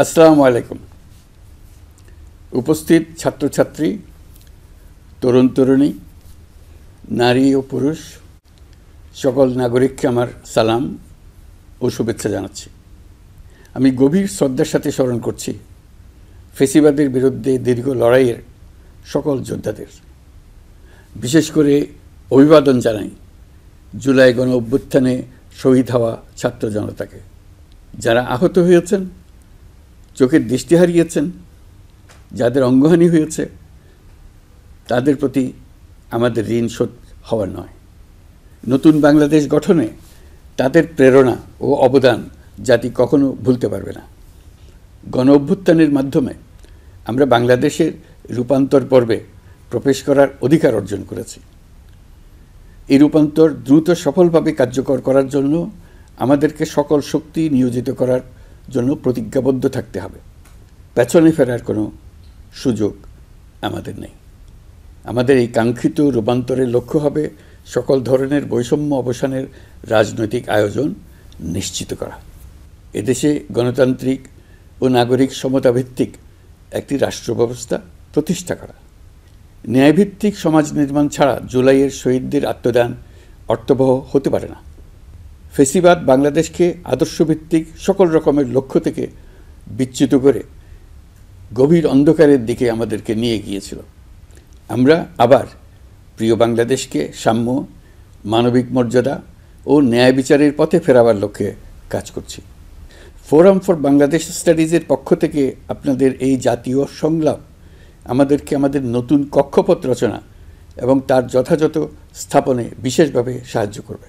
আসসালামু আলাইকুম। উপস্থিত ছাত্রছাত্রী, তরুণ তরুণী, নারী ও পুরুষ সকল নাগরিককে আমার সালাম ও শুভেচ্ছা জানাচ্ছি। আমি গভীর শ্রদ্ধার সাথে স্মরণ করছি ফেসিবাদের বিরুদ্ধে দীর্ঘ লড়াইয়ের সকল যোদ্ধাদের। বিশেষ করে অভিবাদন জানাই জুলাই গণ অভ্যুত্থানে শহীদ হওয়া ছাত্র জনতাকে, যারা আহত হয়েছেন, চোখের দৃষ্টি হারিয়েছেন, যাদের অঙ্গহানি হয়েছে, তাদের প্রতি আমাদের ঋণ শোধ হওয়ার নয়। নতুন বাংলাদেশ গঠনে তাদের প্রেরণা ও অবদান জাতি কখনো ভুলতে পারবে না। গণ অভ্যুত্থানের মাধ্যমে আমরা বাংলাদেশের রূপান্তর পর্বে প্রবেশ করার অধিকার অর্জন করেছি। এই রূপান্তর দ্রুত সফলভাবে কার্যকর করার জন্য আমাদেরকে সকল শক্তি নিয়োজিত করার জন্য প্রতিজ্ঞাবদ্ধ থাকতে হবে। পেছনে ফেরার কোনো সুযোগ আমাদের নেই। আমাদের এই কাঙ্ক্ষিত রূপান্তরের লক্ষ্য হবে সকল ধরনের বৈষম্য অবসানের রাজনৈতিক আয়োজন নিশ্চিত করা, এদেশে গণতান্ত্রিক ও নাগরিক সমতাভিত্তিক একটি রাষ্ট্র ব্যবস্থা প্রতিষ্ঠা করা। ন্যায়ভিত্তিক সমাজ নির্মাণ ছাড়া জুলাইয়ের শহীদদের আত্মদান অর্থবহ হতে পারে না। ফেসিবাদ বাংলাদেশকে আদর্শভিত্তিক সকল রকমের লক্ষ্য থেকে বিচ্যুত করে গভীর অন্ধকারের দিকে আমাদেরকে নিয়ে গিয়েছিল। আমরা আবার প্রিয় বাংলাদেশকে সাম্য, মানবিক মর্যাদা ও ন্যায় বিচারের পথে ফেরাবার লক্ষ্যে কাজ করছি। ফোরাম ফর বাংলাদেশ স্টাডিজের পক্ষ থেকে আপনাদের এই জাতীয় সংলাপ আমাদেরকে আমাদের নতুন কক্ষপথ রচনা এবং তার যথাযথ স্থাপনে বিশেষভাবে সাহায্য করবে।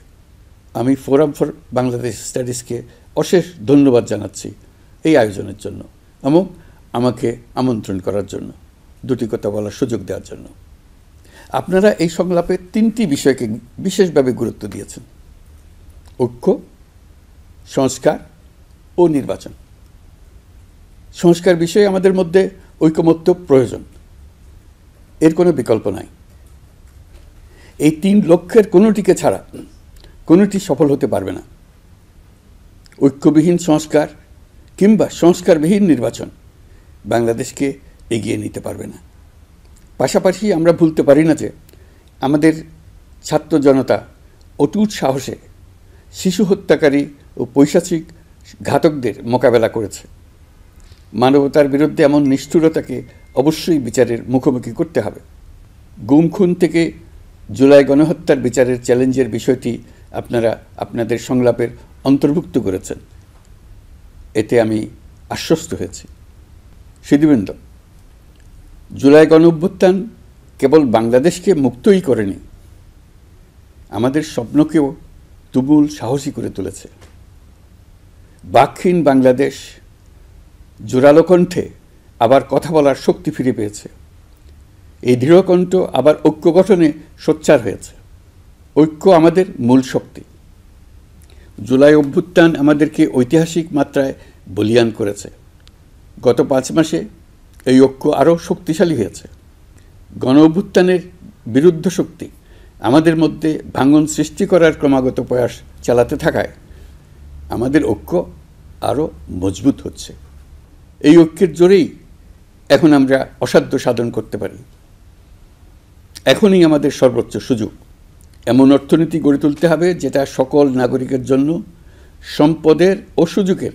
আমি ফোরাম ফর বাংলাদেশ স্টাডিজকে অশেষ ধন্যবাদ জানাচ্ছি এই আয়োজনের জন্য এবং আমাকে আমন্ত্রণ করার জন্য, দুটি কথা বলার সুযোগ দেওয়ার জন্য। আপনারা এই সংলাপে তিনটি বিষয়কে বিশেষভাবে গুরুত্ব দিয়েছেন: ঐক্য, সংস্কার ও নির্বাচন। সংস্কার বিষয়ে আমাদের মধ্যে ঐকমত্য প্রয়োজন, এর কোনো বিকল্প নাই। এই তিন লক্ষ্যের কোনোটিকে ছাড়া কোনোটি সফল হতে পারবে না। ঐক্যবিহীন সংস্কার কিংবা সংস্কারবিহীন নির্বাচন বাংলাদেশকে এগিয়ে নিতে পারবে না। পাশাপাশি আমরা ভুলতে পারি না যে আমাদের ছাত্র জনতা অটুট সাহসে শিশু হত্যাকারী ও পৈশাচিক ঘাতকদের মোকাবেলা করেছে। মানবতার বিরুদ্ধে এমন নিষ্ঠুরতাকে অবশ্যই বিচারের মুখোমুখি করতে হবে। গুম খুন থেকে জুলাই গণহত্যার বিচারের চ্যালেঞ্জের বিষয়টি আপনারা আপনাদের সংলাপের অন্তর্ভুক্ত করেছেন, এতে আমি আশ্বস্ত হয়েছি। সুধীবৃন্দ, জুলাই গণঅভ্যুত্থান কেবল বাংলাদেশকে মুক্তই করেনি, আমাদের স্বপ্নকেও তুমুল সাহসী করে তুলেছে। বাকহীন বাংলাদেশ জোরালো কণ্ঠে আবার কথা বলার শক্তি ফিরে পেয়েছে। এই দৃঢ়কণ্ঠ আবার ঐক্য গঠনে সোচ্চার হয়েছে। ঐক্য আমাদের মূল শক্তি। জুলাই অভ্যুত্থান আমাদেরকে ঐতিহাসিক মাত্রায় বলীয়ান করেছে। গত 5 মাসে এই ঐক্য আরও শক্তিশালী হয়েছে। গণ অভ্যুত্থানের বিরুদ্ধ শক্তি আমাদের মধ্যে ভাঙন সৃষ্টি করার ক্রমাগত প্রয়াস চালাতে থাকায় আমাদের ঐক্য আরও মজবুত হচ্ছে। এই ঐক্যের জোরেই এখন আমরা অসাধ্য সাধন করতে পারি। এখনই আমাদের সর্বোচ্চ সুযোগ। এমন অর্থনীতি গড়ে তুলতে হবে যেটা সকল নাগরিকের জন্য সম্পদের ও সুযোগের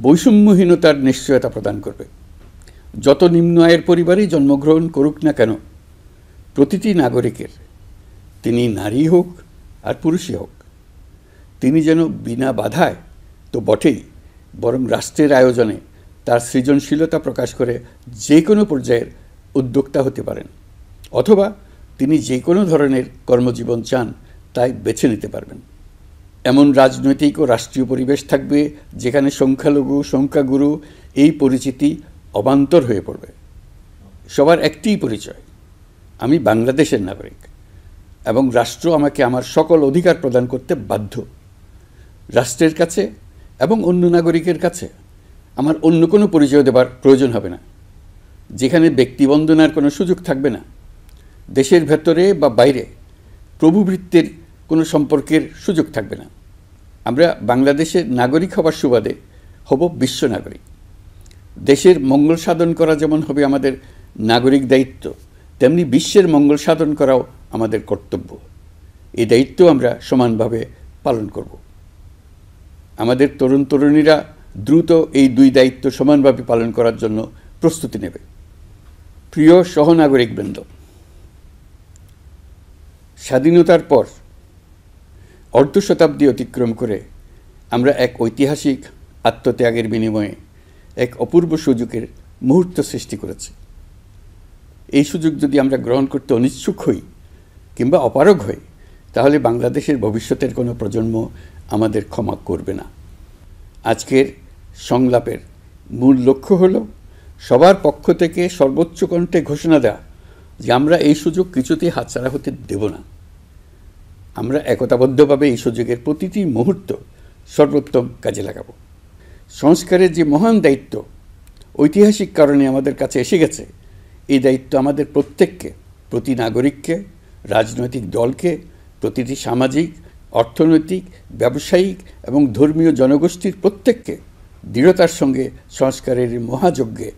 বৈষম্যহীনতার নিশ্চয়তা প্রদান করবে। যত নিম্ন আয়ের পরিবারেই জন্মগ্রহণ করুক না কেন, প্রতিটি নাগরিকের, তিনি নারী হোক আর পুরুষই হোক, তিনি যেন বিনা বাধায় তো বটেই, বরং রাষ্ট্রের আয়োজনে তার সৃজনশীলতা প্রকাশ করে যে কোনো পর্যায়ের উদ্যোক্তা হতে পারেন, অথবা তিনি যে কোনো ধরনের কর্মজীবন চান তাই বেছে নিতে পারবেন। এমন রাজনৈতিক ও রাষ্ট্রীয় পরিবেশ থাকবে যেখানে সংখ্যালঘু সংখ্যাগুরু এই পরিচিতি অবান্তর হয়ে পড়বে। সবার একটিই পরিচয়, আমি বাংলাদেশের নাগরিক এবং রাষ্ট্র আমাকে আমার সকল অধিকার প্রদান করতে বাধ্য। রাষ্ট্রের কাছে এবং অন্য নাগরিকের কাছে আমার অন্য কোনো পরিচয় দেবার প্রয়োজন হবে না, যেখানে ব্যক্তিবন্দনার কোনো সুযোগ থাকবে না। দেশের ভেতরে বা বাইরে প্রভুভৃত্যের কোনো সম্পর্কের সুযোগ থাকবে না। আমরা বাংলাদেশের নাগরিক হবার সুবাদে হব বিশ্ব নাগরিক। দেশের মঙ্গল সাধন করা যেমন হবে আমাদের নাগরিক দায়িত্ব, তেমনি বিশ্বের মঙ্গল সাধন করাও আমাদের কর্তব্য। এই দায়িত্ব আমরা সমানভাবে পালন করব। আমাদের তরুণ তরুণীরা দ্রুত এই দুই দায়িত্ব সমানভাবে পালন করার জন্য প্রস্তুতি নেবে। প্রিয় সহনাগরিকবৃন্দ, স্বাধীনতার পর অর্ধ শতাব্দী অতিক্রম করে আমরা এক ঐতিহাসিক আত্মত্যাগের বিনিময়ে এক অপূর্ব সুযোগের মুহূর্ত সৃষ্টি করেছি। এই সুযোগ যদি আমরা গ্রহণ করতে অনিচ্ছুক হই কিংবা অপারগ হই, তাহলে বাংলাদেশের ভবিষ্যতের কোনো প্রজন্ম আমাদের ক্ষমা করবে না। আজকের সংলাপের মূল লক্ষ্য হল সবার পক্ষ থেকে সর্বোচ্চ কণ্ঠে ঘোষণা দেওয়া যে আমরা এই সুযোগ কিছুতেই হাতছাড়া হতে দেব না। আমরা একতাবদ্ধভাবে এই সুযোগের প্রতিটি মুহূর্ত সর্বোত্তম কাজে লাগাব। সংস্কারের যে মহান দায়িত্ব ঐতিহাসিক কারণে আমাদের কাছে এসে গেছে, এই দায়িত্ব আমাদের প্রত্যেককে, প্রতি নাগরিককে, রাজনৈতিক দলকে, প্রতিটি সামাজিক, অর্থনৈতিক, ব্যবসায়িক এবং ধর্মীয় জনগোষ্ঠীর প্রত্যেককে দৃঢ়তার সঙ্গে সংস্কারের মহাযজ্ঞে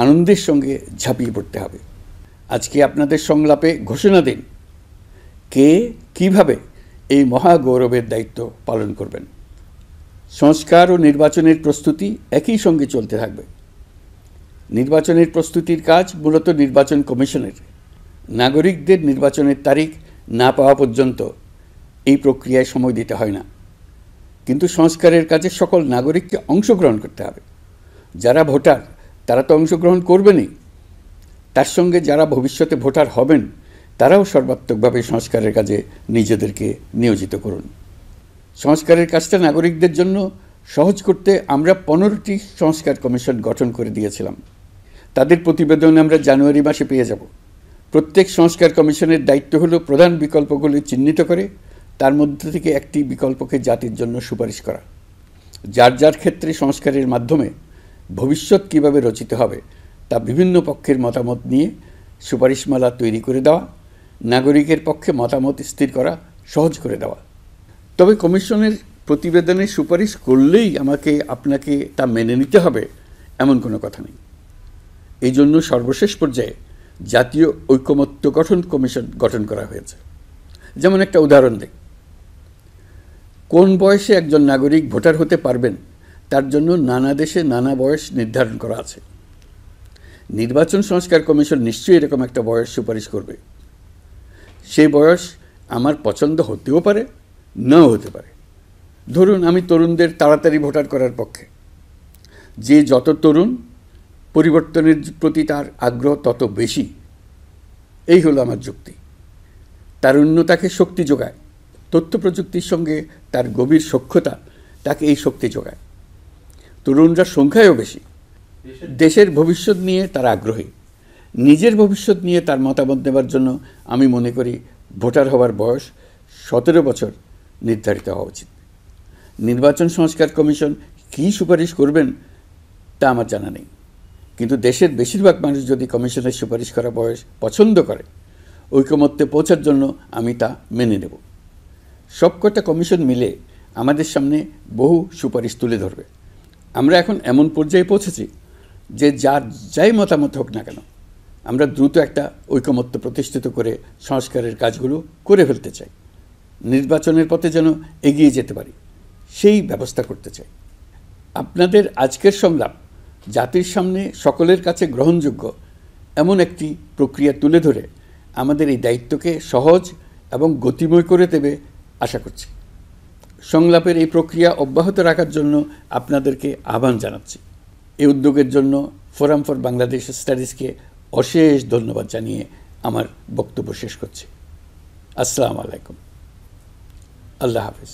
আনন্দের সঙ্গে ঝাঁপিয়ে পড়তে হবে। আজকে আপনাদের সংলাপে ঘোষণা দিন কে কিভাবে এই মহাগৌরবের দায়িত্ব পালন করবেন। সংস্কার ও নির্বাচনের প্রস্তুতি একই সঙ্গে চলতে থাকবে। নির্বাচনের প্রস্তুতির কাজ মূলত নির্বাচন কমিশনের। নাগরিকদের নির্বাচনের তারিখ না পাওয়া পর্যন্ত এই প্রক্রিয়ায় সময় দিতে হয় না। কিন্তু সংস্কারের কাজে সকল নাগরিককে অংশগ্রহণ করতে হবে। যারা ভোটার তারা তো অংশগ্রহণ করবেনই, তার সঙ্গে যারা ভবিষ্যতে ভোটার হবেন তারাও সর্বাত্মকভাবে সংস্কারের কাজে নিজেদেরকে নিয়োজিত করুন। সংস্কারের কাজটা নাগরিকদের জন্য সহজ করতে আমরা 15টি সংস্কার কমিশন গঠন করে দিয়েছিলাম। তাদের প্রতিবেদন আমরা জানুয়ারি মাসে পেয়ে যাব। প্রত্যেক সংস্কার কমিশনের দায়িত্ব হলো প্রধান বিকল্পগুলি চিহ্নিত করে তার মধ্যে থেকে একটি বিকল্পকে জাতির জন্য সুপারিশ করা। যার যার ক্ষেত্রে সংস্কারের মাধ্যমে ভবিষ্যৎ কীভাবে রচিত হবে তা বিভিন্ন পক্ষের মতামত নিয়ে সুপারিশমালা তৈরি করে দেওয়া, নাগরিকের পক্ষে মতামত স্থির করা সহজ করে দেওয়া। তবে কমিশনের প্রতিবেদনে সুপারিশ করলেই আপনাকে তা মেনে নিতে হবে এমন কোনো কথা নেই। এই জন্য সর্বশেষ পর্যায়ে জাতীয় ঐকমত্য গঠন কমিশন গঠন করা হয়েছে। যেমন একটা উদাহরণ দিই, কোন বয়সে একজন নাগরিক ভোটার হতে পারবেন তার জন্য নানা দেশে নানা বয়স নির্ধারণ করা আছে। নির্বাচন সংস্কার কমিশন নিশ্চয়ই এরকম একটা বয়স সুপারিশ করবে। সেই বয়স আমার পছন্দ হতেও পারে, নাও হতে পারে। ধরুন আমি তরুণদের তাড়াতাড়ি ভোটার করার পক্ষে। যে যত তরুণ, পরিবর্তনের প্রতি তার আগ্রহ তত বেশি, এই হলো আমার যুক্তি। তারুণ্য তাকে শক্তি যোগায়, তথ্য প্রযুক্তির সঙ্গে তার গভীর সখ্যতা তাকে এই শক্তি যোগায়। তরুণরা সংখ্যায়ও বেশি। দেশের ভবিষ্যৎ নিয়ে তারা আগ্রহী। নিজের ভবিষ্যৎ নিয়ে তার মতামত নেবার জন্য আমি মনে করি ভোটার হওয়ার বয়স 17 বছর নির্ধারিত হওয়া উচিত। নির্বাচন সংস্কার কমিশন কী সুপারিশ করবেন তা আমার জানা নেই, কিন্তু দেশের বেশিরভাগ মানুষ যদি কমিশনের সুপারিশ করা বয়স পছন্দ করে, ঐকমত্যে পৌঁছার জন্য আমি তা মেনে নেব। সবকটা কমিশন মিলে আমাদের সামনে বহু সুপারিশ তুলে ধরবে। আমরা এখন এমন পর্যায়ে পৌঁছেছি যে যাই মতামত হোক না কেন, আমরা দ্রুত একটা ঐকমত্য প্রতিষ্ঠিত করে সংস্কারের কাজগুলো করে ফেলতে চাই। নির্বাচনের পথে যেন এগিয়ে যেতে পারি সেই ব্যবস্থা করতে চাই। আপনাদের আজকের সংলাপ জাতির সামনে সকলের কাছে গ্রহণযোগ্য এমন একটি প্রক্রিয়া তুলে ধরে আমাদের এই দায়িত্বকে সহজ এবং গতিময় করে দেবে আশা করছি। সংলাপের এই প্রক্রিয়া অব্যাহত রাখার জন্য আপনাদেরকে আহ্বান জানাচ্ছি। এই উদ্যোগের জন্য ফোরাম ফর বাংলাদেশ স্টাডিজকে অশেষ ধন্যবাদ জানিয়ে আমার বক্তব্য শেষ করছি। আসসালামু আলাইকুম। আল্লাহ হাফিজ।